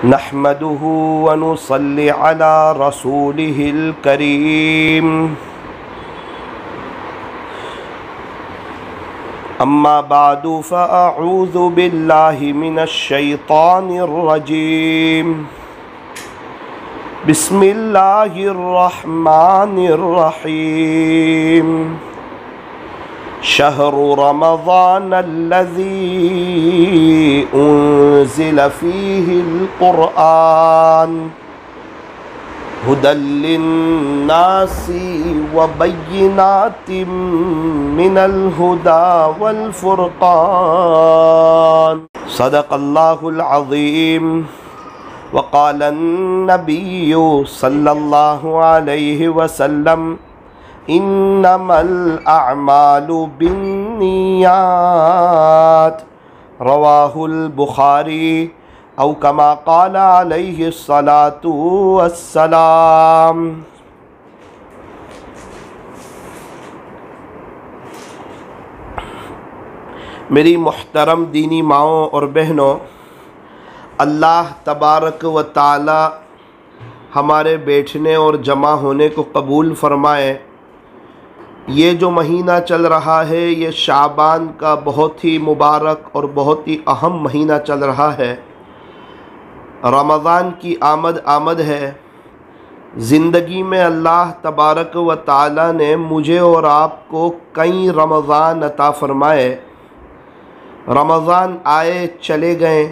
नहमदुहु व नुसल्ली अला रसूलिहिल करीम। अम्मा बादु फ़अऊज़ु बिल्लाहि मिनश शैतानिर रजीम। बिस्मिल्लाहिर रहमानिर रहीम। शहरु रमज़ानल्लज़ी उन्ज़िल फ़ीहिल क़ुरआन हुदल लिन्नासि व बय्यिनातिम मिनल हुदा वल फ़ुरक़ान। सदक़ल्लाहुल अज़ीम। व क़ालन नबिय्यु सल्लल्लाहु अलैहि वसल्लम इन्नमल अअमालु बिन्नियात। रवाहुल बुखारी औ कमा क़ाला अलैहि सलातु वस्सलाम। मेरी मुहतरम दीनी माओं और बहनों, अल्लाह तबारक व ताला हमारे बैठने और जमा होने को कबूल फ़रमाए। ये जो महीना चल रहा है ये शाबान का बहुत ही मुबारक और बहुत ही अहम महीना चल रहा है। रमज़ान की आमद है। ज़िंदगी में अल्लाह तबारक व ताला ने मुझे और आपको कई रमज़ान अता फ़रमाए। रमज़ान आए चले गए।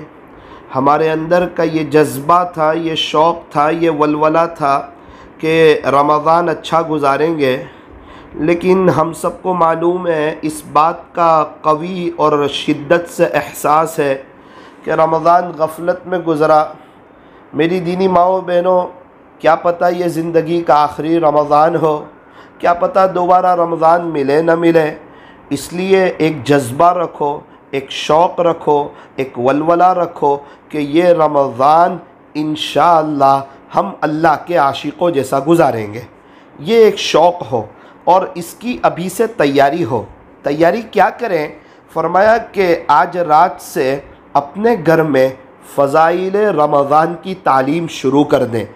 हमारे अंदर का ये जज्बा था, ये शौक़ था, ये वलवला था कि रमज़ान अच्छा गुजारेंगे, लेकिन हम सबको मालूम है, इस बात का कवी और शिद्दत से एहसास है कि रमज़ान गफ़लत में गुज़रा। मेरी दीनी माओ बहनों, क्या पता ये ज़िंदगी का आखिरी रमज़ान हो, क्या पता दोबारा रमज़ान मिले न मिले। इसलिए एक जज्बा रखो, एक शौक़ रखो, एक वलवला रखो कि ये रमज़ान इंशाअल्लाह हम अल्लाह के आशिकों जैसा गुजारेंगे। ये एक शौक़ हो और इसकी अभी से तैयारी हो। तैयारी क्या करें? फरमाया कि आज रात से अपने घर में फ़ज़ाइल रमज़ान की तालीम शुरू कर दें।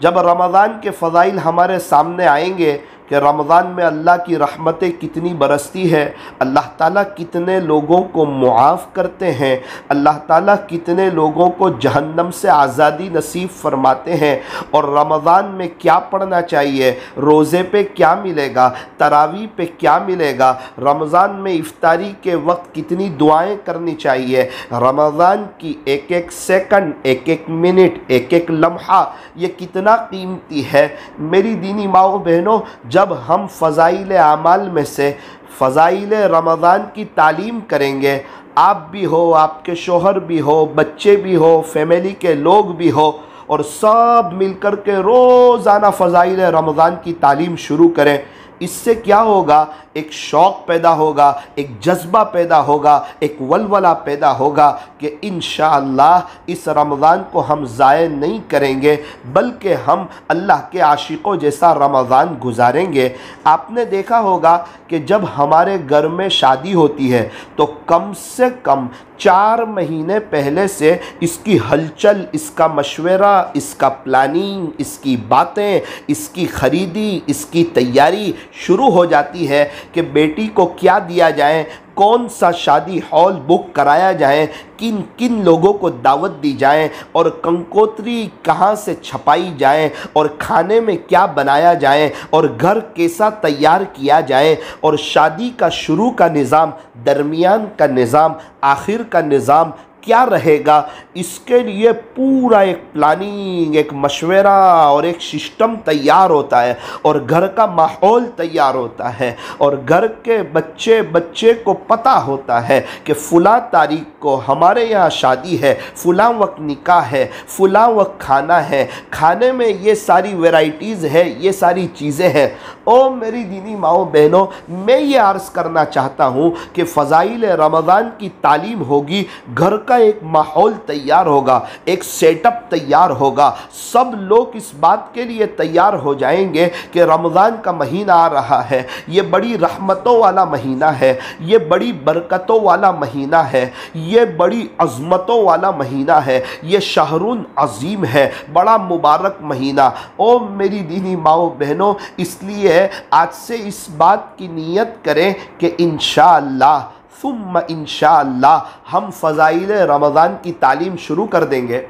जब रमज़ान के फ़ज़ाइल हमारे सामने आएंगे कि रमज़ान में अल्लाह की रहमतें कितनी बरसती है, अल्लाह ताला कितने लोगों को मुआफ़ करते हैं, अल्लाह ताला कितने लोगों को जहन्नम से आज़ादी नसीब फरमाते हैं, और रमज़ान में क्या पढ़ना चाहिए, रोज़े पे क्या मिलेगा, तरावी पे क्या मिलेगा, रमज़ान में इफ्तारी के वक्त कितनी दुआएं करनी चाहिए, रमज़ान की एक एक सेकंड, एक एक मिनट, एक एक लम्हा ये कितना कीमती है। मेरी दीनी माओ बहनों, जब हम फ़ज़ाइल आमाल में से फ़ज़ाइल रमज़ान की तालीम करेंगे, आप भी हो, आपके शोहर भी हो, बच्चे भी हो, फैमिली के लोग भी हो, और सब मिलकर के रोज़ाना फ़ज़ाइल रमज़ान की तालीम शुरू करें, इससे क्या होगा? एक शौक़ पैदा होगा, एक जज्बा पैदा होगा, एक वलवला पैदा होगा कि इंशाअल्लाह इस रमज़ान को हम ज़ाय नहीं करेंगे, बल्कि हम अल्लाह के आशिकों जैसा रमज़ान गुजारेंगे। आपने देखा होगा कि जब हमारे घर में शादी होती है तो कम से कम 4 महीने पहले से इसकी हलचल, इसका मशवरा, इसका प्लानिंग, इसकी बातें, इसकी ख़रीदी, इसकी तैयारी शुरू हो जाती है कि बेटी को क्या दिया जाए, कौन सा शादी हॉल बुक कराया जाए, किन किन लोगों को दावत दी जाए, और कंकोत्री कहाँ से छपाई जाए, और खाने में क्या बनाया जाए, और घर कैसा तैयार किया जाए, और शादी का शुरू का निज़ाम, दरमियान का निज़ाम, आखिर का निज़ाम क्या रहेगा, इसके लिए पूरा एक प्लानिंग, एक मशवरा और एक सिस्टम तैयार होता है, और घर का माहौल तैयार होता है, और घर के बच्चे को पता होता है कि फ़ुला तारीख को हमारे यहाँ शादी है, फ़ुला वक्त निकाह है, फ़ुला वक्त खाना है, खाने में ये सारी वैराइटीज़ है, ये सारी चीज़ें हैं। ओ मेरी दीनी माओ बहनों, मैं ये अर्ज़ करना चाहता हूँ कि फ़ज़ाइल रमज़ान की तालीम होगी, घर का एक माहौल तैयार होगा, एक सेटअप तैयार होगा। सब लोग इस बात के लिए तैयार हो जाएंगे कि रमज़ान का महीना आ रहा है, ये बड़ी रहमतों वाला महीना है, ये बड़ी बरकतों वाला महीना है, ये बड़ी अज़मतों वाला महीना है, ये शहरुन अज़ीम है, बड़ा मुबारक महीना। ओ मेरी दीनी माओ बहनों, इसलिए आज से इस बात की नीयत करें कि इंशाअल्लाह सुम्मा इंशाअल्लाह हम फ़ज़ाइल रमज़ान की तालीम शुरू कर देंगे।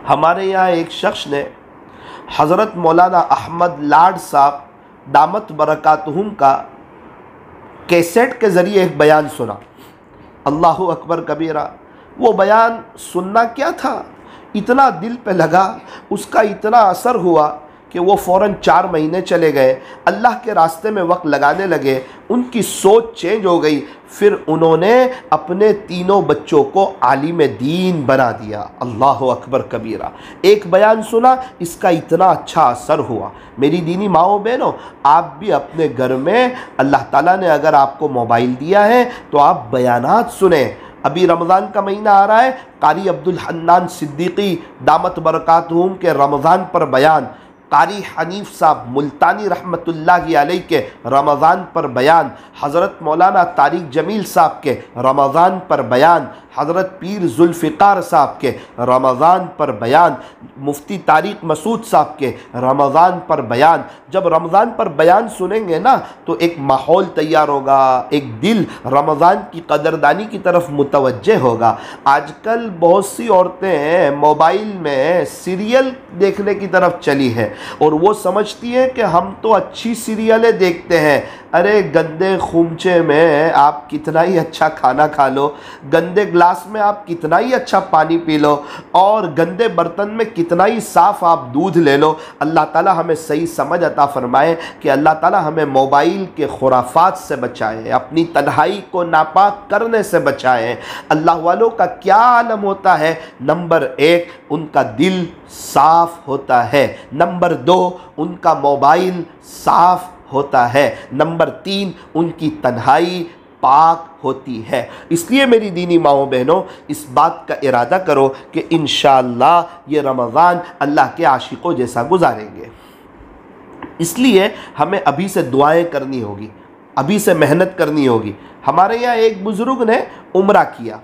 हमारे यहाँ एक शख्स ने हज़रत मौलाना अहमद लाड साहब दामत बरकातहुम का कैसेट के ज़रिए एक बयान सुना। अल्लाहु अकबर कबीरा। वो बयान सुनना क्या था, इतना दिल पे लगा, उसका इतना असर हुआ कि वो फ़ौरन 4 महीने चले गए, अल्लाह के रास्ते में वक्त लगाने लगे, उनकी सोच चेंज हो गई। फिर उन्होंने अपने तीनों बच्चों को आलिम दीन बना दिया। अल्लाह अकबर कबीरा। एक बयान सुना, इसका इतना अच्छा असर हुआ। मेरी दीनी माओ बहनों, आप भी अपने घर में, अल्लाह ताला ने अगर आपको मोबाइल दिया है तो आप बयानात सुने। अभी रमज़ान का महीना आ रहा है, कारी अब्दुल हन्नान सिद्दीकी दामत बरकातहुम के रमज़ान पर बयान, कारी हनीफ साहब मुल्तानी रहमतुल्लाहि अलैह के रमज़ान पर बयान, हज़रत मौलाना तारिक जमील साहब के रमज़ान पर बयान, हज़रत पीर जुल्फ़िकार साहब के रमज़ान पर बयान, मुफ्ती तारिक मसूद साहब के रमज़ान पर बयान। जब रमज़ान पर बयान सुनेंगे ना तो एक माहौल तैयार होगा, एक दिल रमज़ान की कदरदानी की तरफ मुतवज्जे होगा। आजकल बहुत सी औरतें मोबाइल में सीरियल देखने की तरफ चली है और वो समझती हैं कि हम तो अच्छी सीरियलें देखते हैं। अरे गंदे खूमचे में आप कितना ही अच्छा खाना खा लो, गंदे ग्लास में आप कितना ही अच्छा पानी पी लो और गंदे बर्तन में कितना ही साफ़ आप दूध ले लो। अल्लाह ताला हमें सही समझ अता फरमाए कि अल्लाह ताला हमें मोबाइल के खुराफात से बचाए, अपनी तन्हाई को नापाक करने से बचाए। अल्लाह वालों का क्या आलम होता है, नंबर 1 उनका दिल साफ़ होता है, नंबर 2 उनका मोबाइल साफ़ होता है, नंबर 3 उनकी तन्हाई पाक होती है। इसलिए मेरी दीनी माओ बहनों, इस बात का इरादा करो कि इंशाअल्लाह ये रमज़ान अल्लाह के आशिकों जैसा गुजारेंगे। इसलिए हमें अभी से दुआएं करनी होगी, अभी से मेहनत करनी होगी। हमारे यहाँ एक बुज़ुर्ग ने उम्रा किया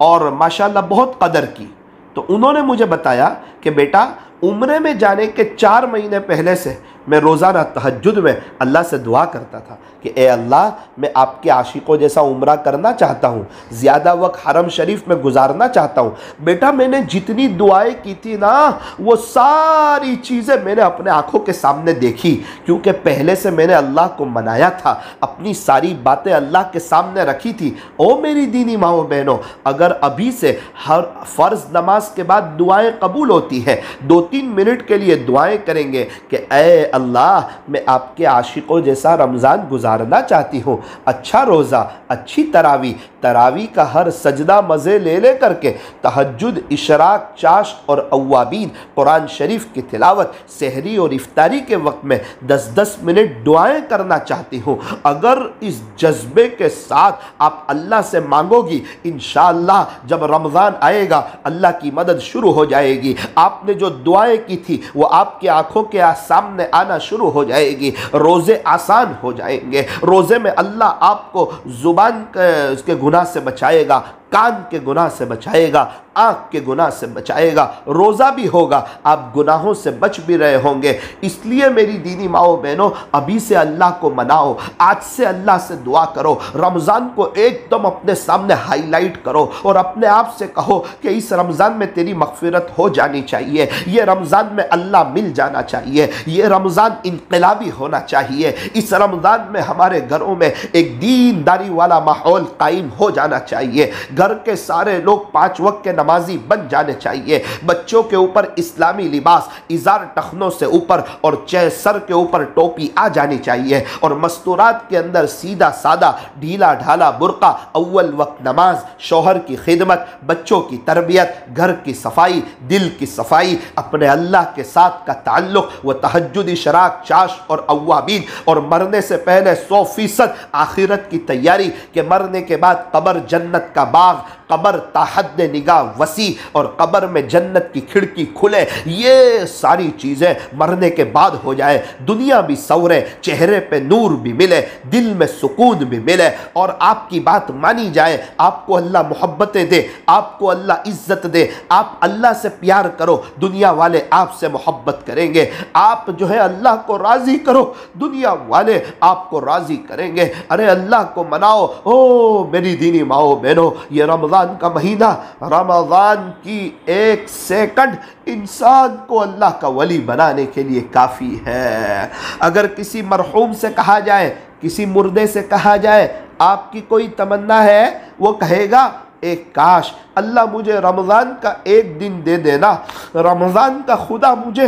और माशाअल्लाह बहुत कदर की, तो उन्होंने मुझे बताया कि बेटा उम्रे में जाने के 4 महीने पहले से मैं रोज़ाना तहज्जुद में अल्लाह से दुआ करता था कि ए अल्लाह, मैं आपके आशिकों जैसा उम्रा करना चाहता हूँ, ज़्यादा वक्त हरम शरीफ में गुजारना चाहता हूँ। बेटा मैंने जितनी दुआएं की थी ना, वो सारी चीज़ें मैंने अपने आँखों के सामने देखी, क्योंकि पहले से मैंने अल्लाह को मनाया था, अपनी सारी बातें अल्लाह के सामने रखी थी। ओ मेरी दीनी माओ बहनों, अगर अभी से हर फ़र्ज़ नमाज के बाद दुआएँ कबूल होती है, 2-3 मिनट के लिए दुआएँ करेंगे कि ए अल्लाह, मैं आपके आशिकों जैसा रमज़ान गुजारना चाहती हूँ, अच्छा रोज़ा, अच्छी तरावी का हर सजदा मज़े ले ले करके, तहज्जुद, इशराक, चाश्त और अव्वाबीन, कुरान शरीफ की तिलावत, सहरी और इफ्तारी के वक्त में 10-10 मिनट दुआएं करना चाहती हूँ। अगर इस जज्बे के साथ आप अल्लाह से मांगोगी, इंशाअल्लाह जब रमज़ान आएगा अल्लाह की मदद शुरू हो जाएगी। आपने जो दुआएं की थी वो आपकी आंखों के सामने आना शुरू हो जाएगी, रोज़े आसान हो जाएंगे। रोज़े में अल्लाह आपको ज़ुबान के गुनाह से बचाएगा, कान के गुनाह से बचाएगा, आँख के गुनाह से बचाएगा, रोज़ा भी होगा, आप गुनाहों से बच भी रहे होंगे। इसलिए मेरी दीनी माओ बहनों, अभी से अल्लाह को मनाओ, आज से अल्लाह से दुआ करो, रमज़ान को एकदम अपने सामने हाईलाइट करो और अपने आप से कहो कि इस रमज़ान में तेरी मग़फ़िरत हो जानी चाहिए, ये रमज़ान में अल्लाह मिल जाना चाहिए, ये रमज़ान इनक़लाबी होना चाहिए, इस रमज़ान में हमारे घरों में एक दीनदारी वाला माहौल कायम हो जाना चाहिए, घर के सारे लोग 5 वक्त के नमाजी बन जाने चाहिए, बच्चों के ऊपर इस्लामी लिबास, इज़ार टखनों से ऊपर और सर के ऊपर टोपी आ जानी चाहिए और मस्तूरात के अंदर सीधा सादा ढीला ढाला बुर्का, अव्वल वक्त नमाज, शौहर की खिदमत, बच्चों की तरबियत, घर की सफाई, दिल की सफाई, अपने अल्लाह के साथ का ताल्लुक, व तहज्जुद, इशराक, चाश और अव्वाबीन, और मरने से पहले 100% आखिरत की तैयारी कि मरने के बाद कब्र जन्नत का बाग बाग, कब्र ताहद निगाह वसी और कब्र में जन्नत की खिड़की खुले, ये सारी चीज़ें मरने के बाद हो जाए, दुनिया भी सवरे, चेहरे पे नूर भी मिले, दिल में सुकून भी मिले और आपकी बात मानी जाए, आपको अल्लाह मोहब्बतें दे, आपको अल्लाह इज्जत दे, आप अल्लाह से प्यार करो, दुनिया वाले आपसे मोहब्बत करेंगे, आप जो है अल्लाह को राज़ी करो, दुनिया वाले आपको राज़ी करेंगे। अरे अल्लाह को मनाओ। ओ मेरी दीनी माओ बहनों, ये रमज़ान का महीना, रमज़ान की एक सेकंड इंसान को अल्लाह का वली बनाने के लिए काफ़ी है। अगर किसी मरहूम से कहा जाए, किसी मुर्दे से कहा जाए आपकी कोई तमन्ना है, वो कहेगा एक काश अल्लाह मुझे रमज़ान का एक दिन दे देना, रमज़ान का खुदा मुझे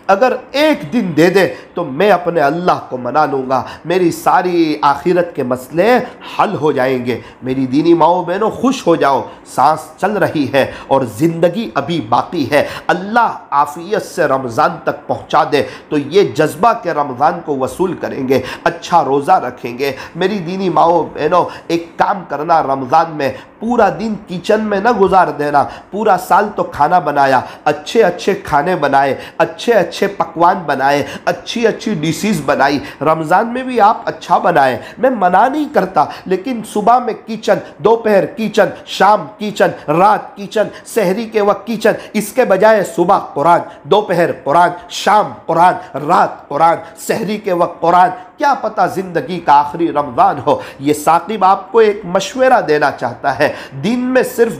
अगर एक दिन दे दे तो मैं अपने अल्लाह को मना लूँगा, मेरी सारी आखिरत के मसले हल हो जाएंगे। मेरी दीनी माओ बहनों, खुश हो जाओ, सांस चल रही है और ज़िंदगी अभी बाकी है। अल्लाह आफ़ियत से रमज़ान तक पहुँचा दे तो ये जज्बा के रमज़ान को वसूल करेंगे, अच्छा रोज़ा रखेंगे। मेरी दीनी माओ बहनों, एक काम करना, रमज़ान में पूरा दिन किचन में न गुजार देना। पूरा साल तो खाना बनाया, अच्छे अच्छे खाने बनाए, अच्छे अच्छे पकवान बनाए, अच्छी अच्छी डिशेस बनाई, रमज़ान में भी आप अच्छा बनाए। मैं मना नहीं करता, लेकिन सुबह में किचन, दोपहर किचन, शाम किचन, रात किचन, सहरी के वक्त किचन, इसके बजाय सुबह कुरान, दोपहर कुरान, शाम कुरान, रात कुरान, सहरी के वक्त कुरान। क्या पता ज़िंदगी का आखिरी रमज़ान हो। ये साकिब आपको एक मशवरा देना चाहता है, दिन में सिर्फ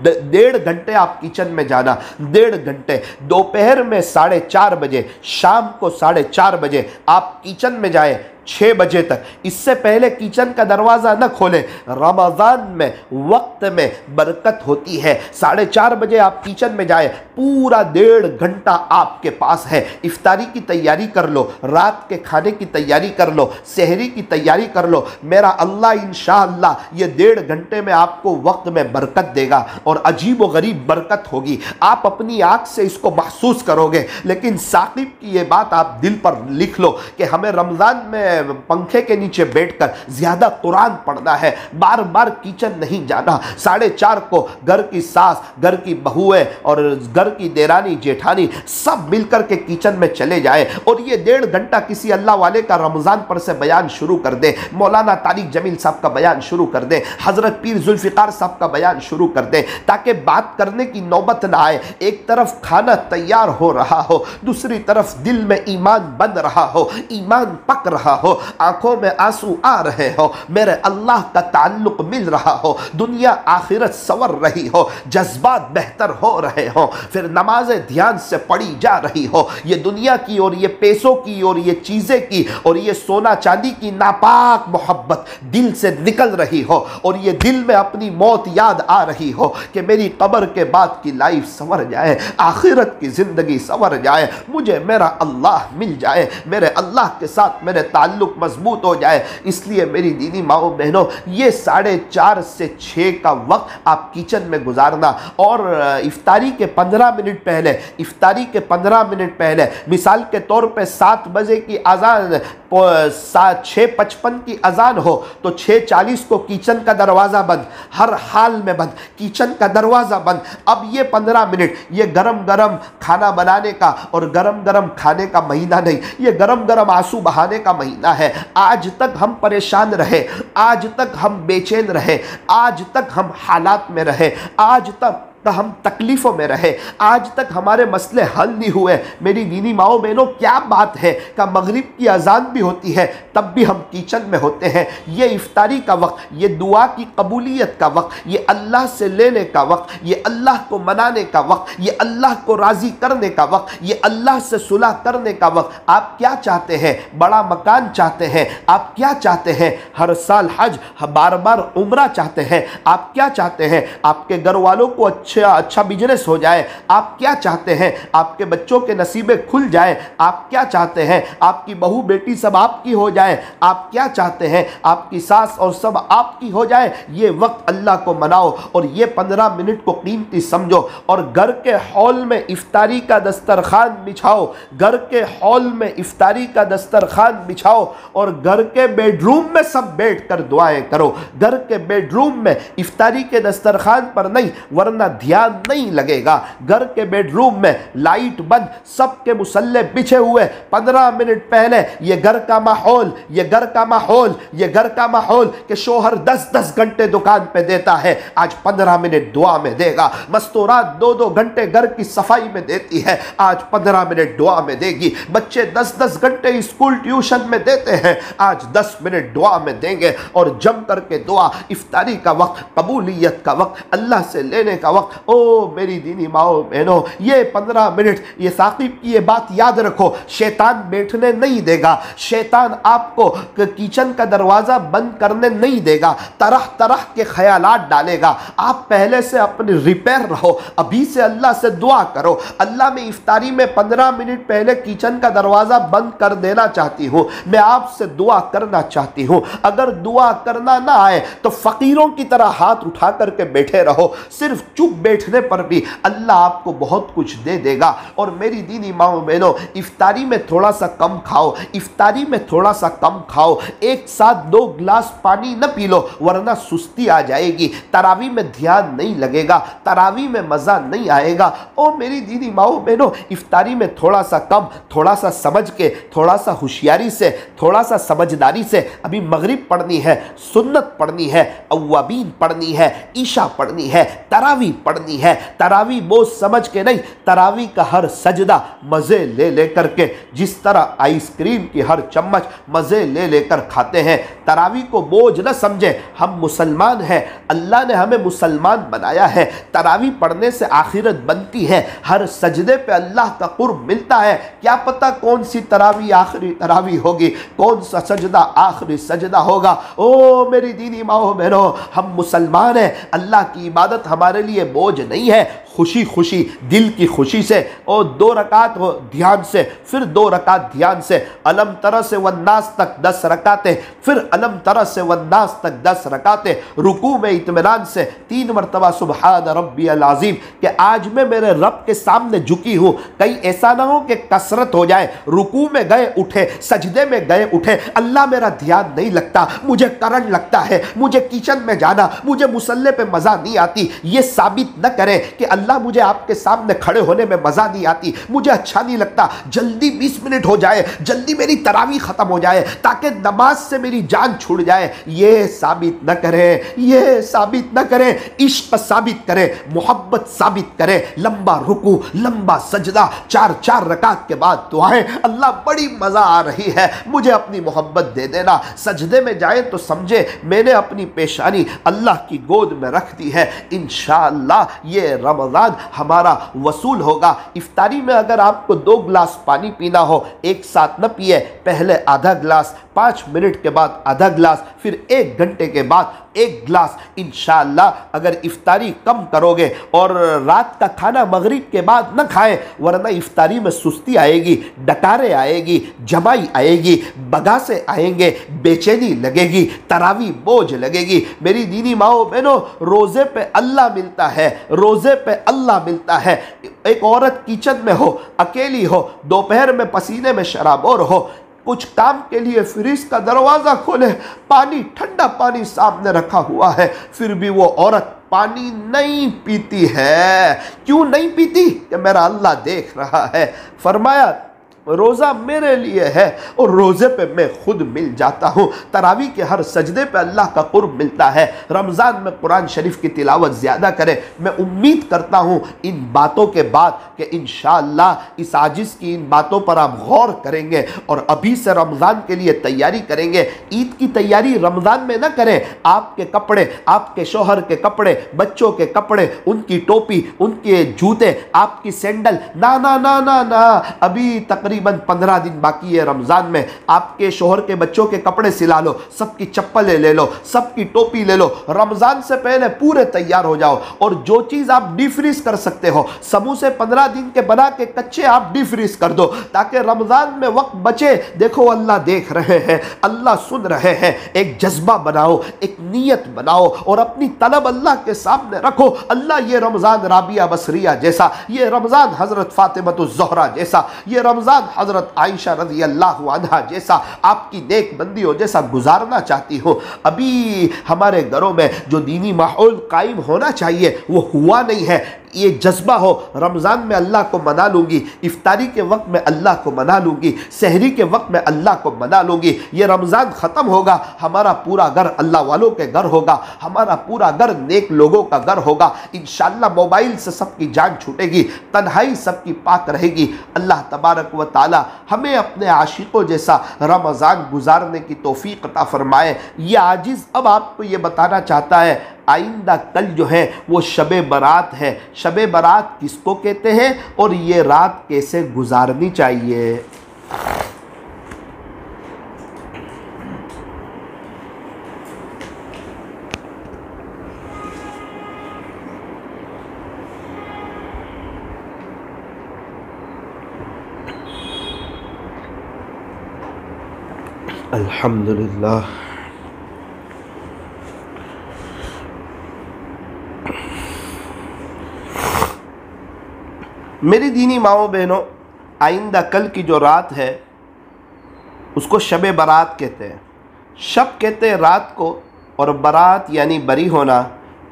1.5 घंटे आप किचन में जाना, 1.5 घंटे, दोपहर में 4:30 बजे, शाम को 4:30 बजे आप किचन में जाएं 6 बजे तक। इससे पहले किचन का दरवाज़ा न खोलें। रमज़ान में वक्त में बरकत होती है। 4:30 बजे आप किचन में जाए, पूरा 1.5 घंटा आपके पास है। इफ्तारी की तैयारी कर लो, रात के खाने की तैयारी कर लो, सहरी की तैयारी कर लो। मेरा अल्लाह इंशाअल्लाह ये 1.5 घंटे में आपको वक्त में बरकत देगा और अजीब व गरीब बरकत होगी। आप अपनी आँख से इसको महसूस करोगे। लेकिन साकिब की ये बात आप दिल पर लिख लो कि हमें रमज़ान में पंखे के नीचे बैठकर ज्यादा कुरान पढ़ना है, बार बार किचन नहीं जाना। 4:30 को घर की सास, घर की बहुएं और घर की देरानी जेठानी सब मिलकर के किचन में चले जाए और ये 1.5 घंटा किसी अल्लाह वाले का रमजान पर से बयान शुरू कर दे, मौलाना तारिक जमील साहब का बयान शुरू कर दे, हजरत पीर जुल्फिकार साहब का बयान शुरू कर दे, ताकि बात करने की नौबत ना आए। एक तरफ खाना तैयार हो रहा हो, दूसरी तरफ दिल में ईमान बन रहा हो, ईमान पक रहा हो, आंखों में आंसू आ रहे हो, मेरे अल्लाह का ताल्लुक मिल रहा हो, दुनिया आखिरत संवर रही हो, जज्बात बेहतर हो रहे हो, फिर नमाजें ध्यान से पढ़ी जा रही हो, ये दुनिया की और ये पैसों की और ये चीज़ें की और ये सोना चांदी की नापाक मोहब्बत दिल से निकल रही हो और ये दिल में अपनी मौत याद आ रही हो कि मेरी कब्र के बाद की लाइफ संवर जाए, आखिरत की ज़िंदगी संवर जाए, मुझे मेरा अल्लाह मिल जाए, मेरे अल्लाह के साथ मेरे ताल्लुक मजबूत हो जाए। इसलिए मेरी दीनी माओ बहनों, ये 4:30 से 6 का वक्त आप किचन में गुजारना और इफ्तारी के 15 मिनट पहले, इफ्तारी के 15 मिनट पहले, मिसाल के तौर पे 7 बजे की अजान, 6:55 की अजान हो तो 6:40 को किचन का दरवाज़ा बंद, हर हाल में बंद, किचन का दरवाज़ा बंद। अब ये 15 मिनट ये गरम गरम खाना बनाने का और गरम गरम खाने का महीना नहीं, ये गरम गरम आंसू बहाने का महीना है। आज तक हम परेशान रहे, आज तक हम बेचैन रहे, आज तक हम हालात में रहे, आज तक हम तकलीफ़ों में रहे, आज तक हमारे मसले हल नहीं हुए। मेरी दीनी माओ बहनों, क्या बात है कि मगरिब की अजान भी होती है तब भी हम किचन में होते हैं। ये इफ्तारी का वक्त, ये दुआ की कबूलियत का वक्त, ये अल्लाह से लेने का वक्त, ये अल्लाह को मनाने का वक्त, ये अल्लाह को राज़ी करने का वक्त, ये अल्लाह से सुलह करने का वक्त। आप क्या चाहते हैं? बड़ा मकान चाहते हैं? आप क्या चाहते हैं? हर साल हज, बार बार उम्रा चाहते हैं? आप क्या चाहते हैं? आपके घर वालों को अच्छा बिजनेस हो जाए, आप क्या चाहते हैं? आपके बच्चों के नसीबे खुल जाए, आप क्या चाहते हैं? आपकी बहू बेटी सब आपकी हो जाए, आप क्या चाहते हैं? आपकी सास और सब आपकी हो जाए। ये वक्त अल्लाह को मनाओ और ये 15 मिनट को कीमती समझो और घर के हॉल में इफ्तारी का दस्तरखान बिछाओ, घर के हॉल में इफ्तारी का दस्तरखान बिछाओ और घर के बेडरूम में सब बैठकर दुआएं करो। घर के बेडरूम में इफ्तारी के दस्तरखान पर नहीं, वरना ध्यान नहीं लगेगा। घर के बेडरूम में लाइट बंद, सबके मुसल्ले बिछे हुए, 15 मिनट पहले ये घर का माहौल, ये घर का माहौल, ये घर का माहौल कि शोहर 10-10 घंटे दुकान पे देता है, आज 15 मिनट दुआ में देगा। मस्तूरात 2-2 घंटे घर की सफाई में देती है, आज 15 मिनट दुआ में देगी। बच्चे 10-10 घंटे स्कूल ट्यूशन में देते हैं, आज 10 मिनट दुआ में देंगे। और जम करके दुआ, इफ्तारी का वक्त, कबूलियत का वक्त, अल्लाह से लेने का वक्त। ओ मेरी दीनी माओ बहनों, ये 15 मिनट, ये साकिब की ये बात याद रखो, शैतान बैठने नहीं देगा, शैतान आपको किचन का दरवाज़ा बंद करने नहीं देगा, तरह तरह के ख्यालात डालेगा। आप पहले से अपनी रिपेयर रहो, अभी से अल्लाह से दुआ करो, अल्लाह मैं इफ्तारी में 15 मिनट पहले किचन का दरवाज़ा बंद कर देना चाहती हूँ, मैं आपसे दुआ करना चाहती हूँ। अगर दुआ करना ना आए तो फ़कीरों की तरह हाथ उठा करके बैठे रहो, सिर्फ चुप बैठने पर भी अल्लाह आपको बहुत कुछ दे देगा। और मेरी दीनी माओ बहनों, इफ्तारी में थोड़ा सा कम खाओ, इफ्तारी में थोड़ा सा कम खाओ, एक साथ 2 गिलास पानी न पी लो वरना सुस्ती आ जाएगी, तरावी में ध्यान नहीं लगेगा, तरावी में मज़ा नहीं आएगा। ओ मेरी दीदी माओ बहनों, इफ्तारी में थोड़ा सा कम, थोड़ा सा समझ के, थोड़ा सा होशियारी से, थोड़ा सा समझदारी से, अभी मगरिब पढ़नी है, सुन्नत पढ़नी है, अव्वाबीन पढ़नी है, ईशा पढ़नी है, तरावी पढ़नी है, तरावी बोझ समझ के नहीं, तरावी का हर सजदा मज़े ले ले करके, जिस तरह आइसक्रीम की हर चम्मच मज़े ले लेकर खाते हैं, तरावी को बोझ न समझे। हम मुसलमान हैं, अल्लाह ने हमें मुसलमान बनाया है, तरावी पढ़ने से आखिरत बनती है, हर सजदे पे अल्लाह का कुर्ब मिलता है। क्या पता कौन सी तरावी आखिरी तरावी होगी, कौन सा सजदा आखिरी सजदा होगा। ओ मेरी दीनी माओ बहनों, हम मुसलमान हैं, अल्लाह की इबादत हमारे लिए बोझ नहीं है, खुशी खुशी, दिल की खुशी से। और 2 रकात हो ध्यान से, फिर 2 रकात ध्यान से, अलम तरह से वन्नास तक 10 रकातें, फिर अलम तरह से वन्नास तक 10 रकातें, रुकू में इत्मीनान से 3 मरतबा सुबहान रब्बियल अज़ीम, कि आज मैं मेरे रब के सामने झुकी हूँ। कहीं ऐसा ना हो कि कसरत हो जाए, रुकू में गए उठे, सजदे में गए उठे, अल्लाह मेरा ध्यान नहीं लगता, मुझे करंट लगता है, मुझे किचन में जाना, मुझे मुसल्ले पे मज़ा नहीं आती। ये साबित न करें कि अल्लाह मुझे आपके सामने खड़े होने में मज़ा नहीं आती, मुझे अच्छा नहीं लगता, जल्दी 20 मिनट हो जाए, जल्दी मेरी तरावी ख़त्म हो जाए ताकि नमाज से मेरी जान छूट जाए। ये साबित न करें, ये साबित न करें, इश्क साबित करें, मोहब्बत साबित करें। लंबा रुकू, लंबा सजदा, 4-4 रकात के बाद दुआएं, अल्लाह बड़ी मज़ा आ रही है, मुझे अपनी मोहब्बत दे देना। सजदे में जाए तो समझे मैंने अपनी पेशानी अल्लाह की गोद में रख दी है। इंशाअल्लाह ये रमज़ान हमारा वसूल होगा। इफ्तारी में अगर आपको 2 गिलास पानी पीना हो, एक साथ न पिए, पहले आधा गिलास, 5 मिनट के बाद आधा गिलास, फिर 1 घंटे के बाद 1 गिलास। इंशाअल्लाह अगर इफ्तारी कम करोगे और रात का खाना मगरिब के बाद न खाएं, वरना इफ्तारी में सुस्ती आएगी, डकारे आएगी, जमाई आएगी, बगासे आएंगे, बेचैनी लगेगी, तरावी बोझ लगेगी। मेरी दीनी माओ बहनों, रोज़े पे अल्लाह मिलता है, रोज़े पे अल्लाह मिलता है। एक औरत किचन में हो, अकेली हो, दोपहर में पसीने में शराबोर हो, कुछ काम के लिए फ्रिज का दरवाज़ा खोले, पानी, ठंडा पानी सामने रखा हुआ है, फिर भी वो औरत पानी नहीं पीती है। क्यों नहीं पीती? कि मेरा अल्लाह देख रहा है। फरमाया रोज़ा मेरे लिए है और रोज़े पे मैं खुद मिल जाता हूँ। तरावी के हर सजदे पे अल्लाह का कुर्ब मिलता है। रमज़ान में कुरान शरीफ की तिलावत ज़्यादा करें। मैं उम्मीद करता हूँ इन बातों के बाद कि इंशाअल्लाह इस आजिज़ की इन बातों पर आप गौर करेंगे और अभी से रमज़ान के लिए तैयारी करेंगे। ईद की तैयारी रमज़ान में ना करें। आपके कपड़े, आपके शोहर के कपड़े, बच्चों के कपड़े, उनकी टोपी, उनके जूते, आपकी सैंडल, ना ना ना ना ना, अभी तकरीबन तकरीबन 15 दिन बाकी है रमज़ान में, आपके शोहर के बच्चों के कपड़े सिला लो, सबकी चप्पलें ले लो, सबकी टोपी ले लो, रमज़ान से पहले पूरे तैयार हो जाओ। और जो चीज़ आप डीफ्रीज कर सकते हो, समोसे 15 दिन के बना के कच्चे आप डीफ्रीज कर दो, ताकि रमज़ान में वक्त बचे। देखो अल्लाह देख रहे हैं, अल्लाह सुन रहे हैं। एक जज्बा बनाओ, एक नीयत बनाओ और अपनी तलब अल्लाह के सामने रखो। अल्लाह ये रमज़ान राबिया बसरिया जैसा, ये रमज़ान हज़रत फ़ातिमतुज़ ज़हरा जैसा, ये रमज़ान हज़रत आयशा रज़ी अल्लाह अन्हा जैसा, आपकी नेक बंदियों जैसा गुजारना चाहती हूँ। अभी हमारे घरों में जो दीनी माहौल कायम होना चाहिए वो हुआ नहीं है। ये जज्बा हो, रमज़ान में अल्लाह को मना लूँगी, इफ्तारी के वक्त में अल्लाह को मना लूँगी, सहरी के वक्त में अल्लाह को मना लूँगी। ये रमज़ान ख़त्म होगा, हमारा पूरा घर अल्लाह वालों के घर होगा, हमारा पूरा घर नेक लोगों का घर होगा। इंशाअल्लाह मोबाइल से सबकी जान छूटेगी, तन्हाई सबकी पाक रहेगी। अल्लाह तबारक व ताला हमें अपने आशिकों जैसा रमज़ान गुजारने की तौफीक अता फरमाए। ये आजिज़ अब आपको ये बताना चाहता है, आइंदा कल जो है वो शबे बारात है। शबे बारात किसको कहते हैं और ये रात कैसे गुजारनी चाहिए? अल्हम्दुलिल्लाह। मेरी दीनी माओ बहनों, आइंदा कल की जो रात है उसको शब बारात कहते हैं। शब कहते हैं रात को, और बारात यानी बरी होना।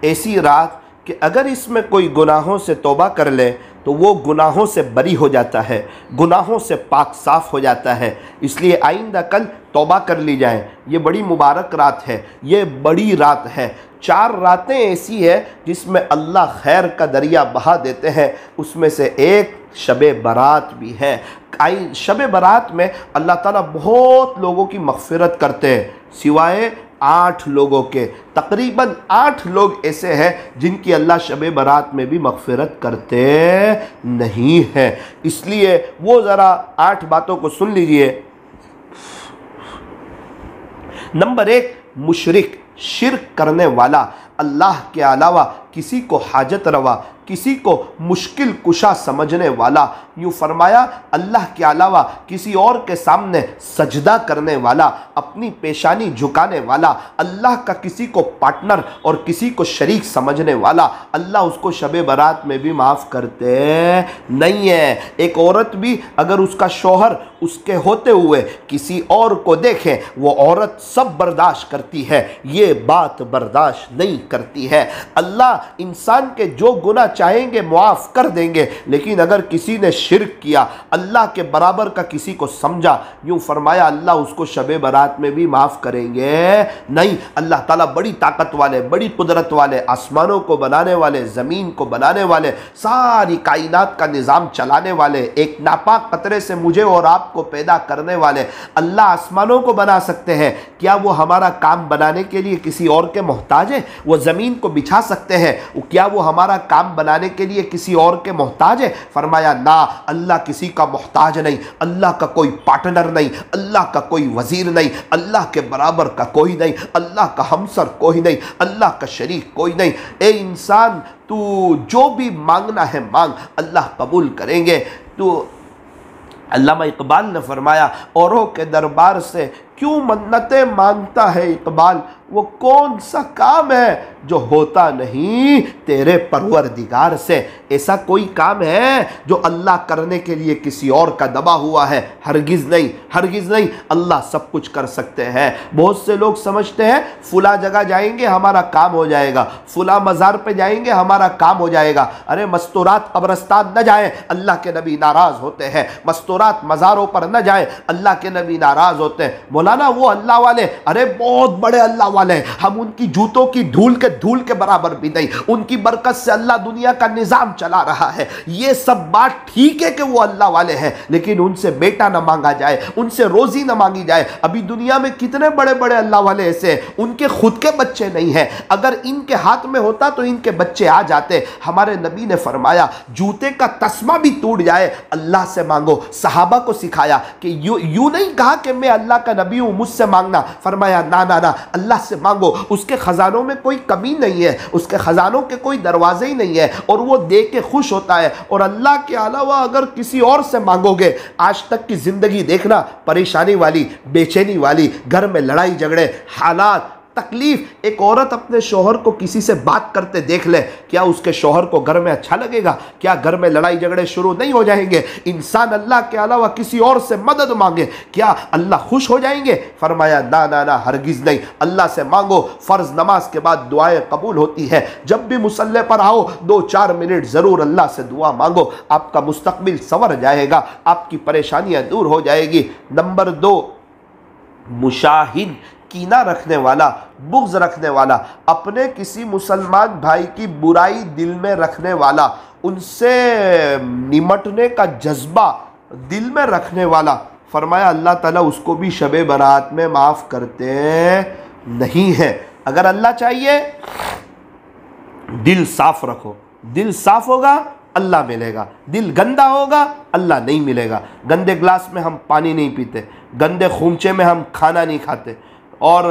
ऐसी रात कि अगर इसमें कोई गुनाहों से तौबा कर ले तो वो गुनाहों से बरी हो जाता है, गुनाहों से पाक साफ़ हो जाता है। इसलिए आइंदा कल तौबा कर ली जाए। ये बड़ी मुबारक रात है, ये बड़ी रात है। 4 रातें ऐसी है जिसमें अल्लाह खैर का दरिया बहा देते हैं, उसमें से एक शबे बारात भी है। शबे बारात में अल्लाह ताला बहुत लोगों की मग़फ़िरत करते हैं, सिवाय 8 लोगों के। तकरीबन 8 लोग ऐसे हैं जिनकी अल्लाह शबे बारात में भी मग़फ़िरत करते नहीं हैं। इसलिए वो ज़रा 8 बातों को सुन लीजिए। नंबर 1, मुशरिक, शिर्क करने वाला, अल्लाह के अलावा किसी को हाजत रवा, किसी को मुश्किल कुशा समझने वाला। यूँ फरमाया, अल्लाह के अलावा किसी और के सामने सजदा करने वाला, अपनी पेशानी झुकाने वाला, अल्लाह का किसी को पार्टनर और किसी को शरीक समझने वाला, अल्लाह उसको शबे बारात में भी माफ़ करते नहीं है। एक औरत भी अगर उसका शौहर उसके होते हुए किसी और को देखे, वो औरत सब बर्दाश्त करती है, ये बात बर्दाश्त नहीं करती है। अल्लाह इंसान के जो गुनाह चाहेंगे मुआफ़ कर देंगे, लेकिन अगर किसी ने शिर्क किया, अल्लाह के बराबर का किसी को समझा, यूँ फरमाया अल्लाह उसको शबे बारात में भी माफ़ करेंगे नहीं। अल्लाह ताला बड़ी ताकत वाले, बड़ी कुदरत वाले, आसमानों को बनाने वाले, ज़मीन को बनाने वाले, सारी कायनात का निज़ाम चलाने वाले, एक नापाक कतरे से मुझे और आपको पैदा करने वाले अल्लाह आसमानों को बना सकते हैं। क्या वो हमारा काम बनाने के लिए किसी और के मोहताज है? वो ज़मीन को बिछा सकते हैं, क्या वो हमारा काम बनाने के लिए किसी और के मोहताज है? फरमाया ना, अल्लाह किसी का मोहताज नहीं, अल्लाह का कोई पार्टनर नहीं, अल्लाह का कोई वजीर नहीं, अल्लाह के बराबर का कोई नहीं, अल्लाह का हमसर कोई नहीं, अल्लाह का शरीक कोई नहीं। ए इंसान, तू जो भी मांगना है मांग, अल्लाह कबूल करेंगे। तो अल्लामा इकबाल ने फरमाया, औरों के दरबार से क्यों मन्नतें मांगता है इकबाल, वो कौन सा काम है जो होता नहीं तेरे परवरदिगार से। ऐसा कोई काम है जो अल्लाह करने के लिए किसी और का दबा हुआ है? हरगिज़ नहीं, हरगिज़ नहीं। अल्लाह सब कुछ कर सकते हैं। बहुत से लोग समझते हैं फुला जगह जाएंगे हमारा काम हो जाएगा, फुला मज़ार पे जाएंगे हमारा काम हो जाएगा। अरे मस्तूरात कब्रस्तान न जाए, अल्लाह के नबी नाराज़ होते हैं। मस्तूरात मज़ारों पर न जाए, अल्लाह के नबी नाराज़ होते हैं। मौलाना वो अल्लाह वाले, अरे बहुत बड़े अल्लाह वाले हैं, हम उनकी जूतों की धूल के बराबर भी नहीं, उनकी बरकत से अल्लाह दुनिया का निज़ाम चला रहा है। ये सब बात ठीक है कि वो अल्लाह वाले हैं, लेकिन उनसे बेटा ना मांगा जाए, उनसे रोजी ना मांगी जाए। अभी दुनिया में कितने बड़े बड़े अल्लाह वाले ऐसे हैं, उनके खुद के बच्चे नहीं हैं, अगर इनके हाथ में होता तो इनके बच्चे आ जाते। हमारे नबी ने फरमाया जूते का तस्मा भी टूट जाए अल्लाह से मांगो। सहाबा को सिखाया कि यूं नहीं कहा कि मैं अल्लाह का नबी हूं मुझसे मांगना, फरमाया ना ना ना, अल्लाह से मांगो, उसके खजानों में कोई कमी नहीं है, उसके खजानों के कोई दरवाजे ही नहीं है, और वो दे के खुश होता है। और अल्लाह के अलावा अगर किसी और से मांगोगे, आज तक की जिंदगी देखना परेशानी वाली, बेचैनी वाली, घर में लड़ाई झगड़े, हालात, तकलीफ। एक औरत अपने शोहर को किसी से बात करते देख ले, क्या उसके शोहर को घर में अच्छा लगेगा? क्या घर में लड़ाई झगड़े शुरू नहीं हो जाएंगे? इंसान अल्लाह के अलावा किसी और से मदद मांगे, क्या अल्लाह खुश हो जाएंगे? फरमाया ना ना ना, हरगिज नहीं। अल्लाह से मांगो। फ़र्ज नमाज के बाद दुआएं कबूल होती है। जब भी मुसल्ले पर आओ 2-4 मिनट ज़रूर अल्लाह से दुआ मांगो, आपका मुस्तकबिल संवर जाएगा, आपकी परेशानियां दूर हो जाएगी। नंबर 2, मुशाहिद, कीना रखने वाला, बुग़्ज़ रखने वाला, अपने किसी मुसलमान भाई की बुराई दिल में रखने वाला, उनसे निमटने का जज्बा दिल में रखने वाला, फरमाया अल्लाह ताला उसको भी शब बारात में माफ़ करते नहीं है। अगर अल्लाह चाहिए दिल साफ़ रखो, दिल साफ़ होगा अल्लाह मिलेगा, दिल गंदा होगा अल्लाह नहीं मिलेगा। गंदे ग्लास में हम पानी नहीं पीते, गंदे खूंचे में हम खाना नहीं खाते, और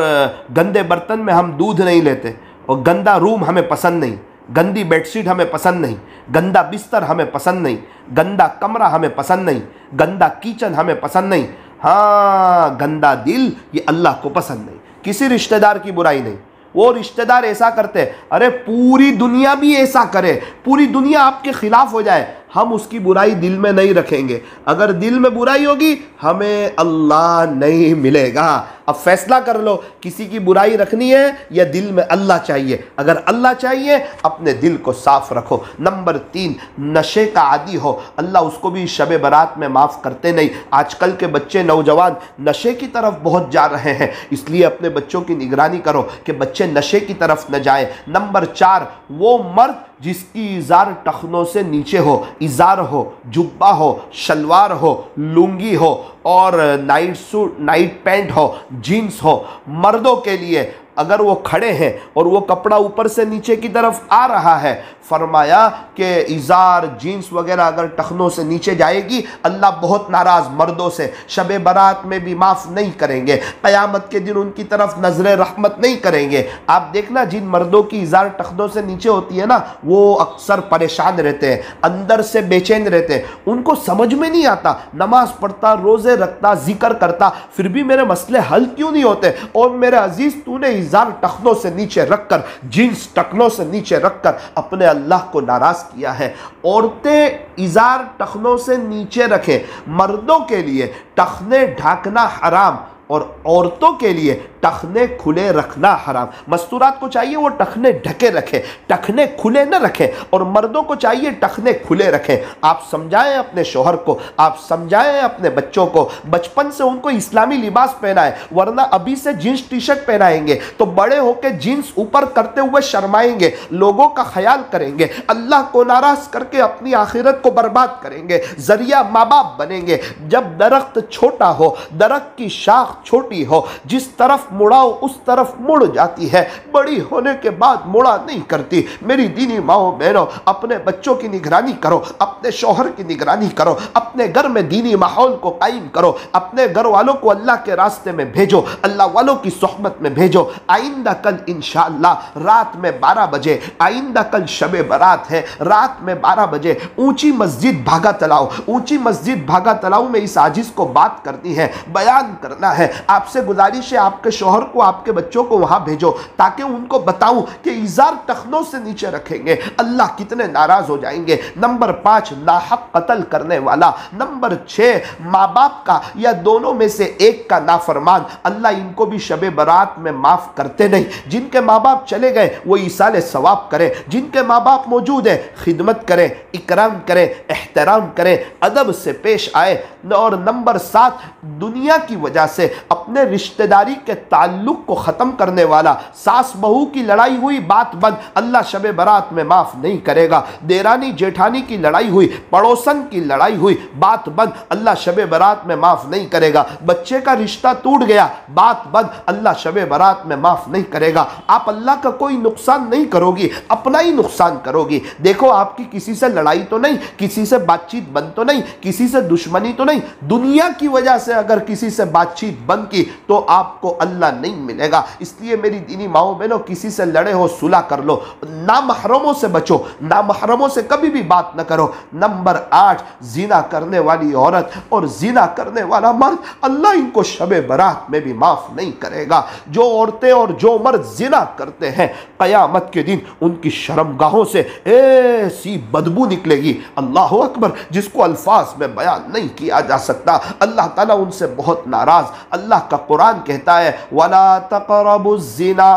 गंदे बर्तन में हम दूध नहीं लेते, और गंदा रूम हमें पसंद नहीं, गंदी बेडशीट हमें पसंद नहीं, गंदा बिस्तर हमें पसंद नहीं, गंदा कमरा हमें पसंद नहीं, गंदा किचन हमें पसंद नहीं। हाँ, गंदा दिल ये अल्लाह को पसंद नहीं। किसी रिश्तेदार की बुराई नहीं, वो रिश्तेदार ऐसा करते, अरे पूरी दुनिया भी ऐसा करे, पूरी दुनिया आपके खिलाफ हो जाए, हम उसकी बुराई दिल में नहीं रखेंगे। अगर दिल में बुराई होगी हमें अल्लाह नहीं मिलेगा। अब फैसला कर लो, किसी की बुराई रखनी है या दिल में अल्लाह चाहिए? अगर अल्लाह चाहिए अपने दिल को साफ रखो। नंबर 3, नशे का आदी हो, अल्लाह उसको भी शब बारात में माफ़ करते नहीं। आजकल के बच्चे नौजवान नशे की तरफ बहुत जा रहे हैं, इसलिए अपने बच्चों की निगरानी करो कि बच्चे नशे की तरफ न जाए। नंबर 4, वो मर्द जिसकी इज़ार टखनों से नीचे हो, इज़ार हो, जुब्बा हो, शलवार हो, लुंगी हो, और नाइट सूट, नाइट पैंट हो, जीन्स हो, मर्दों के लिए अगर वो खड़े हैं और वो कपड़ा ऊपर से नीचे की तरफ आ रहा है, फरमाया कि इज़ार, जीन्स वगैरह अगर टखनों से नीचे जाएगी अल्लाह बहुत नाराज़ मर्दों से, शब बारात में भी माफ़ नहीं करेंगे, क़यामत के दिन उनकी तरफ नज़र रहमत नहीं करेंगे। आप देखना जिन मर्दों की इज़ार टखनों से नीचे होती है ना, वो अक्सर परेशान रहते हैं, अंदर से बेचैन रहते हैं, उनको समझ में नहीं आता, नमाज पढ़ता, रोज़े रखता, जिक्र करता, फिर भी मेरे मसले हल क्यों नहीं होते? और मेरे अजीज़, तूने इज़ार टखनों से नीचे रखकर, जीन्स टखनों से नीचे रखकर अपने अल्लाह को नाराज़ किया है। औरतें इज़ार टखनों से नीचे रखें, मर्दों के लिए टखने ढाकना हराम और औरतों के लिए टखने खुले रखना हराम। मस्तूरात को चाहिए वो टखने ढके रखें, टखने खुले न रखें, और मर्दों को चाहिए टखने खुले रखें। आप समझाएं अपने शोहर को, आप समझाएं अपने बच्चों को, बचपन से उनको इस्लामी लिबास पहनाएं, वरना अभी से जीन्स टी शर्ट पहनाएंगे तो बड़े होकर जीन्स ऊपर करते हुए शर्माएंगे, लोगों का ख्याल करेंगे, अल्लाह को नाराज करके अपनी आखिरत को बर्बाद करेंगे, जरिया माँ बाप बनेंगे। जब दरख्त छोटा हो, दरख्त की शाख छोटी हो, जिस तरफ मुड़ाओ उस तरफ मुड़ जाती है, बड़ी होने के बाद मुड़ा नहीं करती। मेरी दीनी माओ बहनों, अपने बच्चों की निगरानी करो, अपने शौहर की निगरानी करो, अपने घर में दीनी माहौल को कायम करो, अपने घर वालों को अल्लाह के रास्ते में भेजो, अल्लाह वालों की सोहबत में भेजो। आइंदा कल इंशाअल्लाह रात में 12 बजे, आइंदा कल शबे बारात है, रात में 12 बजे ऊंची मस्जिद भागा तलाव, ऊंची मस्जिद भागा तलाव में इस आजिज़ को बात करनी है, बयान करना है। आपसे गुजारिश है आपके शौहर को, आपके बच्चों को वहां भेजो, ताकि उनको बताऊं कि इज़ार टखनों से नीचे रखेंगे अल्लाह कितने नाराज हो जाएंगे। नंबर 5, नाहक कत्ल करने वाला। नंबर 6, माँ बाप का या दोनों में से एक का नाफरमान, अल्लाह इनको भी शबे बारात में माफ़ करते नहीं। जिनके माँ बाप चले गए वो ईसाले सवाब करें, जिनके माँ बाप मौजूद है खिदमत करें, इकराम करें, एहतराम करें, अदब से पेश आए। और नंबर 7, दुनिया की वजह से अपने रिश्तेदारी के ताल्लुक को ख़त्म करने वाला, सास बहू की लड़ाई हुई बात बंद, अल्लाह शबे बारात में माफ़ नहीं करेगा। देरानी जेठानी की लड़ाई हुई, पड़ोसन की लड़ाई हुई, बात बंद, अल्लाह शबे बारात में माफ़ नहीं करेगा। बच्चे का रिश्ता टूट गया, बात बंद, अल्लाह शबे बारात में माफ़ नहीं करेगा। आप अल्लाह का कोई नुकसान नहीं करोगी, अपना ही नुकसान करोगी। देखो, आपकी किसी से लड़ाई तो नहीं, किसी से बातचीत बंद तो नहीं, किसी से दुश्मनी तो नहीं, दुनिया की वजह से अगर किसी से बातचीत बंद की तो आपको अल्लाह नहीं मिलेगा। इसलिए मेरी दीनी माओ बहनों, किसी से लड़े हो सुलह कर लो, ना महरमों से बचो, ना महरमों से कभी भी बात न करो। नंबर 8, जिना करने वाली औरत और जिना करने वाला मर्द, अल्लाह इनको शबे बारात में भी माफ नहीं करेगा। जो औरतें और जो मर्द जिना करते हैं, क़यामत के दिन उनकी शर्मगाहों से ऐसी बदबू निकलेगी, अल्लाह अकबर, जिसको अल्फाज में बयान नहीं किया जा सकता। अल्लाह ताला उनसे बहुत नाराज। अल्लाह का कुरान कहता है, वला तक़रबुज़ ज़िना,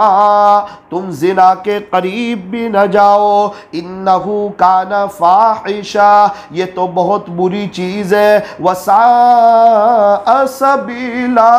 तुम जिना के करीब भी न जाओ, इन्नहु काना फ़ाहिशा, ये तो बहुत बुरी चीज़ है, वसाअ सबीला,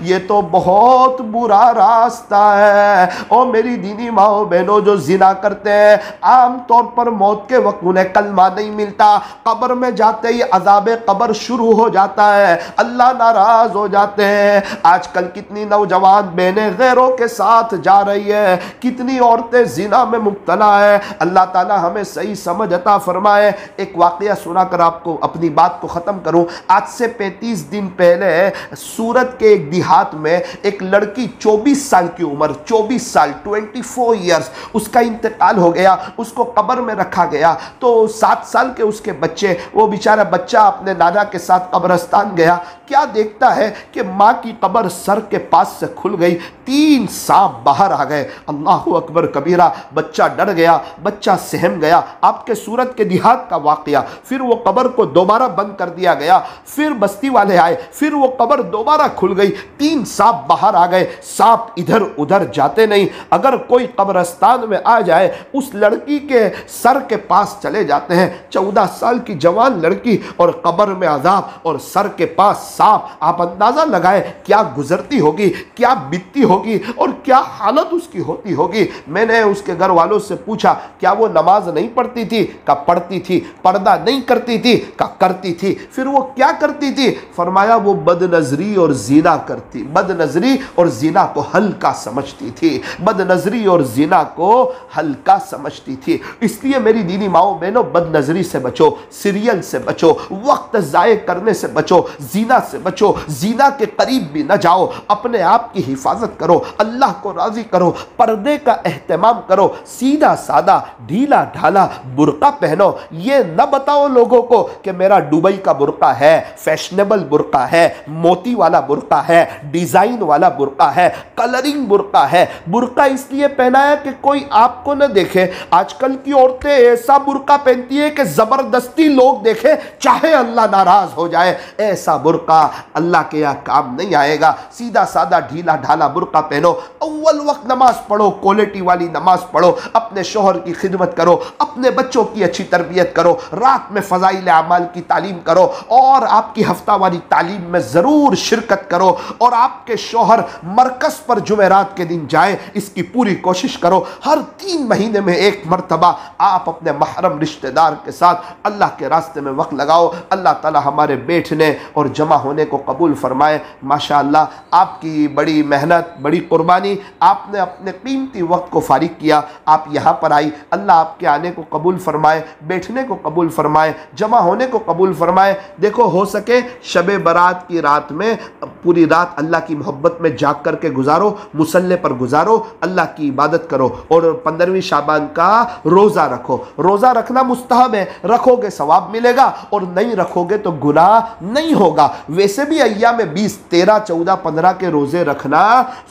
ये तो बहुत बुरा रास्ता है। और मेरी दीनी माओ बहनों, जो जिना करते हैं, आम तौर पर मौत के वक्त उन्हें कलमा नहीं मिलता, कब्र में जाते ही अज़ाबे कब्र शुरू हो जाता है, अल्लाह नाराज हो जाते हैं। आजकल कितनी नौजवान बहनें गैरों के साथ जा रही है, कितनी औरतें जिना में मुब्तला है। अल्लाह ताला हमें सही समझ अता फरमाए। एक वाक़या सुनाकर आपको अपनी बात को ख़त्म करूँ। आज से 35 दिन पहले सूरत के एक देहात में एक लड़की 24 साल की उम्र, 24 साल 24 ईयर्स, उसका इंतकाल हो गया। उसको कब्र में रखा गया तो 7 साल के उसके बच्चे, वो बेचारा बच्चा अपने नाना के साथ कब्रस्तान गया। क्या देखता है कि माँ की कब्र सर के पास से खुल गई, 3 सांप बाहर आ गए। अल्लाहु अकबर कबीरा। बच्चा डर गया, बच्चा सहम गया। आपके सूरत के देहात का वाक़या। फिर वो कब्र को दोबारा बंद कर दिया गया, फिर बस्ती वाले आए, फिर वो कब्र दोबारा खुल गई, 3 सांप बाहर आ गए। सांप इधर उधर जाते नहीं, अगर कोई कब्रस्तान में आ जाए उस लड़की के सर के पास चले जाते हैं। 14 साल की जवान लड़की और कब्र में अजाब और सर के पास सांप। आप अंदाजा लगाए क्या गुजरती होगी, क्या बीतती होगी और क्या हालत उसकी होती होगी। मैंने उसके घर वालों से पूछा, क्या वो नमाज नहीं पढ़ती थी? का पढ़ती थी। पर्दा नहीं करती थी? का करती थी। फिर वो क्या करती थी? फरमाया वो बदनजरी और जीना करती, बदनजरी और जीना को हल्का समझती थी, बदनजरी और जीना को हल्का समझती थी। इसलिए मेरी दीनी माओ बहनों, बदनजरी से बचो, सीरियल से बचो, वक्त ज़ाय करने से बचो, जीना से बचो, जीना के करीब भी न जाओ। अपने आप की हिफाजत करो, अल्लाह को राजी करो, पर्दे का एहतमाम करो, सीधा सादा ढीला ढाला बुर्का पहनो। ये न बताओ लोगों को कि मेरा दुबई का बुर्का है, फैशनेबल बुर्का है, मोती वाला बुर्का है, डिजाइन वाला बुर्का है, कलरिंग बुर्का है। बुर्का इसलिए पहना है कि कोई आपको न देखे। आजकल की औरतें ऐसा बुर्का पहनती है कि जबरदस्ती लोग देखे, चाहे अल्लाह नाराज हो जाए। ऐसा बुर्का अल्लाह के यहाँ काम नहीं आएगा। सीधा सादा ढीला ढाला बुर्का पहनो, अव्वल वक्त नमाज पढ़ो, क्वालिटी वाली नमाज पढ़ो, अपने शोहर की खिदमत करो, अपने बच्चों की अच्छी तरबियत करो, रात में फ़ज़ाइल आमाल की तालीम करो और आपकी हफ्तावारी तालीम में ज़रूर शिरकत करो। और आपके शोहर मरकज़ पर जुमेरात के दिन जाए, इसकी पूरी कोशिश करो। हर 3 महीने में एक मरतबा आप अपने महरम रिश्तेदार के साथ अल्लाह के रास्ते में वक्त लगाओ। अल्लाह ताला हमारे बैठने और जमा होने को कबूल फरमाए। माशाअल्लाह, आपकी बड़ी मेहनत, बड़ी कुर्बानी, आपने अपने कीमती वक्त को फारिग किया, आप यहाँ पर आई। अल्लाह आपके आने को कबूल फरमाए, बैठने को कबूल फरमाए, जमा होने को कबूल फरमाए। देखो, हो सके शबे बारात की रात में पूरी रात अल्लाह की मोहब्बत में जाग करके गुजारो, मुसल्ले पर गुजारो, अल्लाह की इबादत करो और 15वीं शाबान का रोज़ा रखो। रोज़ा रखना मुस्तहब है, रखोगे सवाब मिलेगा और नहीं रखोगे तो गुनाह नहीं होगा। वैसे भी अय्याम में 20, 13, 14, 15 के रोज़े रखना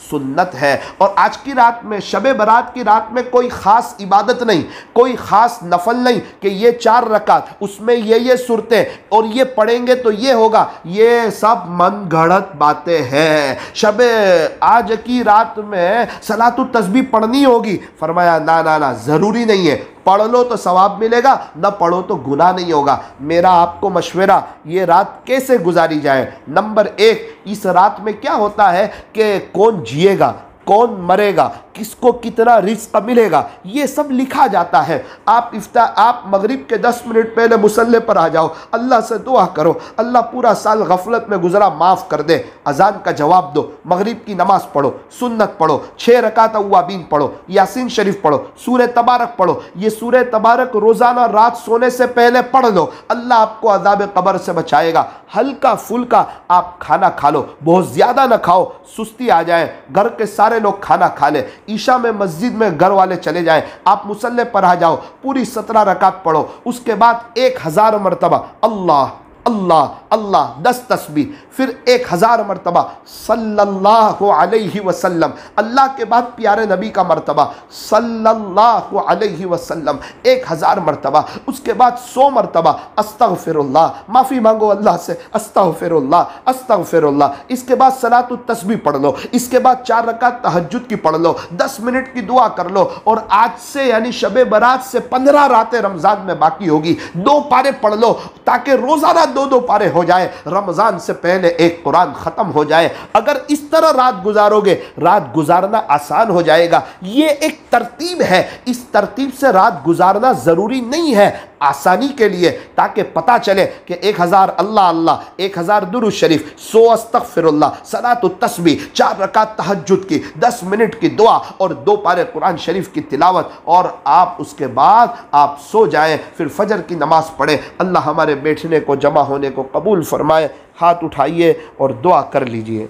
सुन्नत है। और आज की रात में, शबे बारात की रात में कोई ख़ास इबादत नहीं, कोई ख़ास नफल नहीं कि ये 4 रकात, उसमें ये सूरतें और ये पढ़ेंगे तो ये होगा। ये सब मन गढ़ंत बातें हैं। शबे आज की रात में सलातुत तस्बीह पढ़नी होगी, फरमाया ना ना ना, ज़रूरी नहीं है। पढ़ लो तो सवाब मिलेगा, न पढ़ो तो गुनाह नहीं होगा। मेरा आपको मशवरा, ये रात कैसे गुजारी जाए। नंबर एक, इस रात में क्या होता है कि कौन जिएगा, कौन मरेगा, किसको कितना रिस्क मिलेगा, ये सब लिखा जाता है। आप मगरिब के 10 मिनट पहले मुसल्ले पर आ जाओ, अल्लाह से दुआ करो, अल्लाह पूरा साल गफलत में गुजरा माफ़ कर दे। अजान का जवाब दो, मगरिब की नमाज़ पढ़ो, सुन्नत पढ़ो, 6 रकात अव्वाबीन पढ़ो, यासीन शरीफ पढ़ो, सूरह तबारक पढ़ो। ये सूरह तबारक रोज़ाना रात सोने से पहले पढ़ लो, अल्लाह आपको अज़ाब कब्र से बचाएगा। हल्का फुल्का आप खाना खा लो, बहुत ज़्यादा ना खाओ, सुस्ती आ जाए, घर के सारे लोग खाना खा ले, ईशा में मस्जिद में घर वाले चले जाएं, आप मुसल्ले पर आ जाओ, पूरी 17 रकात पढ़ो। उसके बाद 1000 मरतबा अल्लाह अल्लाह अल्लाह 10 तस्बीह, फिर 1000 मरतबा सल्लल्लाहु अलैहि वसल्लम, अल्लाह के बाद प्यारे नबी का मरतबा सल्लल्लाहु अलैहि वसल्लम 1000 मरतबा। उसके बाद 100 मरतबा अस्तगफिरुल्लाह, माफ़ी मांगो अल्लाह से, अस्तगफिरुल्लाह अस्तगफिरुल्लाह। इसके बाद सलातुत तस्बीह पढ़ लो, इसके बाद 4 रकात तहज्जुद की पढ़ लो, 10 मिनट की दुआ कर लो। और आज से यानी शबे बारात से 15 रातें रमज़ान में बाकी होगी, 2 पारे पढ़ लो ताकि रोज़ाना 2-2 पारे हो जाए, रमज़ान से पहले एक कुरान ख़त्म हो जाए। अगर इस तरह रात गुजारोगे, रात गुजारना आसान हो जाएगा। ये एक तरतीब है, इस तरतीब से रात गुजारना ज़रूरी नहीं है, आसानी के लिए, ताकि पता चले कि 1000 अल्लाह अल्लाह, 1000 दुरूद शरीफ, 100 अस्तगफिरुल्लाह, सलातुत तस्बीह, 4 रकात तहज्जुद की, 10 मिनट की दुआ और 2 पारे कुरान शरीफ की तिलावत, और आप उसके बाद आप सो जाएं, फिर फजर की नमाज़ पढ़ें। अल्लाह हमारे बैठने को, जमा होने को कबूल फरमाए। हाथ उठाइए और दुआ कर लीजिए।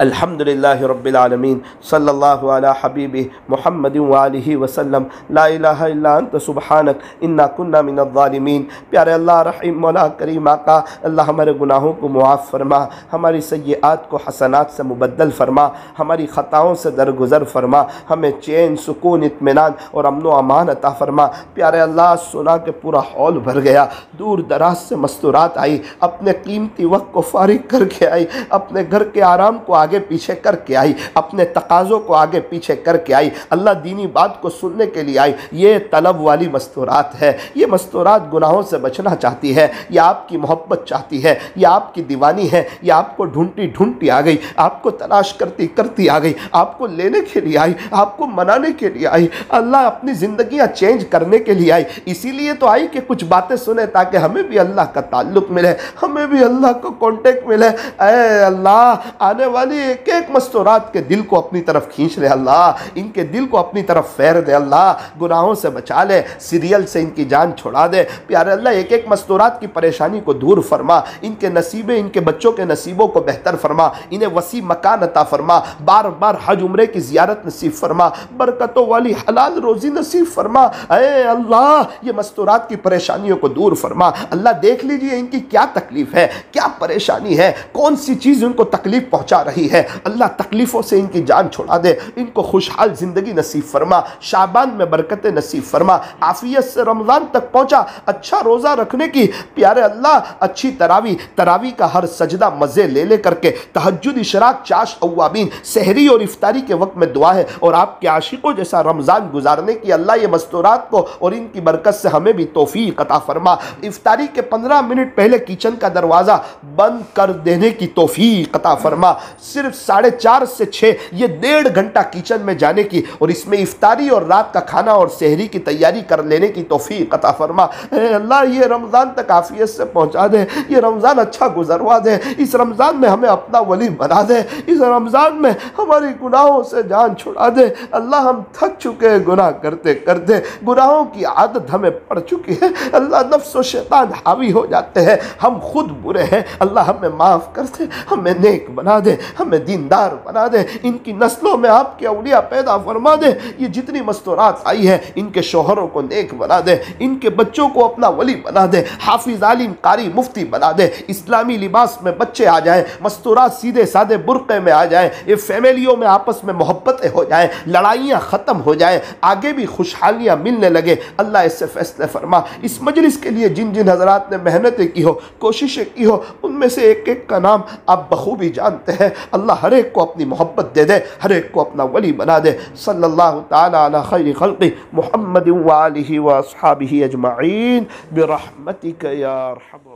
अल्हम्दुलिल्लाहि रब्बिल आलमीन, सल्लल्लाहु अला हबीबि मुहम्मद व आलिहि वसल्लम, ला इलाहा इल्ला अंत सुब्हानक इन्ना कुन्ना मिनज़ ज़ालिमीन। प्यारे अल्लाह रहीम मौला करीम आका, अल्लाह हमारे गुनाहों को मुआफ़ फरमा, हमारी सय्यात को हसनात से मुबद्दल फरमा, हमारी ख़ताओं से दरगुज़र फरमा, हमें चैन सुकून इत्मीनान और अमन व अमान अता फरमा। प्यारे अल्लाह, सुना के पूरा हॉल भर गया, दूर दराज से मस्तूरात आई, अपने कीमती वक्त को फारिग करके आई, अपने घर के आराम को आगे पीछे करके आई, अपने तकाज़ों को आगे पीछे करके आई, अल्लाह दीनी बात को सुनने के लिए आई। ये तलब वाली मस्तूरात है, ये मस्तूरात गुनाहों से बचना चाहती है, या आपकी मोहब्बत चाहती है, या आपकी दीवानी है, या आपको ढूंढती ढूंढती आ गई, आपको तलाश करती करती आ गई, आपको लेने के लिए आई, आपको मनाने के लिए आई, अल्लाह अपनी ज़िंदगियाँ चेंज करने के लिए आई। इसीलिए तो आई कि कुछ बातें सुने ताकि हमें भी अल्लाह का ताल्लुक़ मिले, हमें भी अल्लाह को कॉन्टेक्ट मिले। ऐ अल्लाह, आने वाली एक एक मस्तूरात के दिल को अपनी तरफ खींच ले अल्लाह, इनके दिल को अपनी तरफ फेर दे अल्लाह, गुनाहों से बचा ले, सीरियल से इनकी जान छुड़ा दे। प्यारे अल्लाह, एक एक मस्तूरात की परेशानी को दूर फरमा, इनके नसीबे, इनके बच्चों के नसीबों को बेहतर फरमा, इन्हें वसी मकान अता फरमा, बार बार हज उम्रे की ज़ियारत नसीब फरमा, बरकतों वाली हलाल रोज़ी नसीब फरमा। ऐ अल्लाह, ये मस्तूरात की परेशानियों को दूर फरमा। अल्लाह देख लीजिए इनकी क्या तकलीफ़ है, क्या परेशानी है, कौन सी चीज़ उनको तकलीफ़ पहुँचा रही है। अल्लाह तकलीफ़ों से इनकी जान छुड़ा दे, इनको खुशहाल ज़िंदगी नसीब फरमा, शाबान में बरकतें नसीब फरमा, आफियत से रमज़ान तक पहुँचा, अच्छा रोज़ा रखने की। प्यारे अल्लाह, अच्छी तरावी का हर सजदा मज़े ले ले करके, तहज्जुद, इशराक, चाश, अव्वाबीन, सहरी और इफ्तारी के वक्त में दुआ है, और आपके आशिकों जैसा रमज़ान गुजारने की अल्लाह ये मस्तूरात को और इनकी बरकत से हमें भी तौफीक अता फरमा। इफ्तारी के 15 मिनट पहले किचन का दरवाज़ा बंद कर देने की तौफीक अता फरमा। सिर्फ 4:30 से 6 ये 1.5 घंटा किचन में जाने की, और इसमें इफ्तारी और रात का खाना और सहरी की तैयारी कर लेने की तौफीक अता फरमा। अल्लाह, ये रमज़ान तक आफियत से पहुँचा दे, ये रमज़ान अच्छा गुजरवा दे, इस रमज़ान में हमें अपना वली बना दे, इस रमज़ान में हमारी गुनाहों से जान छुड़ा दे। अल्लाह, हम थक चुके हैं गुनाह करते करते, गुनाहों की आदत हमें पड़ चुकी है। अल्लाह, नफ्स और शैतान हावी हो जाते हैं, हम खुद बुरे हैं। अल्लाह, हमें माफ़ कर दे, हमें नेक बना दे, हमें दीनदार बना दे, इनकी नस्लों में आपके औलिया पैदा फरमा दे। ये जितनी मस्तूरात आई है, इनके शोहरों को नेक बना दे, इनके बच्चों को अपना वली बना दे, हाफिज, आलिम, कारी, मुफ्ती बना दे, इस्लामी लिबास में बच्चे आ जाएं, मस्तूरात सीधे साधे बुर्क़े में आ जाएं, ये फैमिलियों में आपस में मोहब्बतें हो जाएं, लड़ाइयाँ ख़त्म हो जाएं, आगे भी खुशहालियाँ मिलने लगे। अल्लाह, इससे फैसले फरमा। इस मजलिस के लिए जिन जिन हज़रात ने मेहनतें की हो, कोशिशें की हो, उनमें से एक एक का नाम आप बखूबी जानते हैं। अल्लाह हर एक को अपनी मोहब्बत दे दे, हर एक को अपना वली बना दे। सल्लल्लाहु ताला अला खैरि खल्क़ि मुहम्मद व आलिहि व अस्हाबिहि अजमईन बिरहमतिक या अरहम।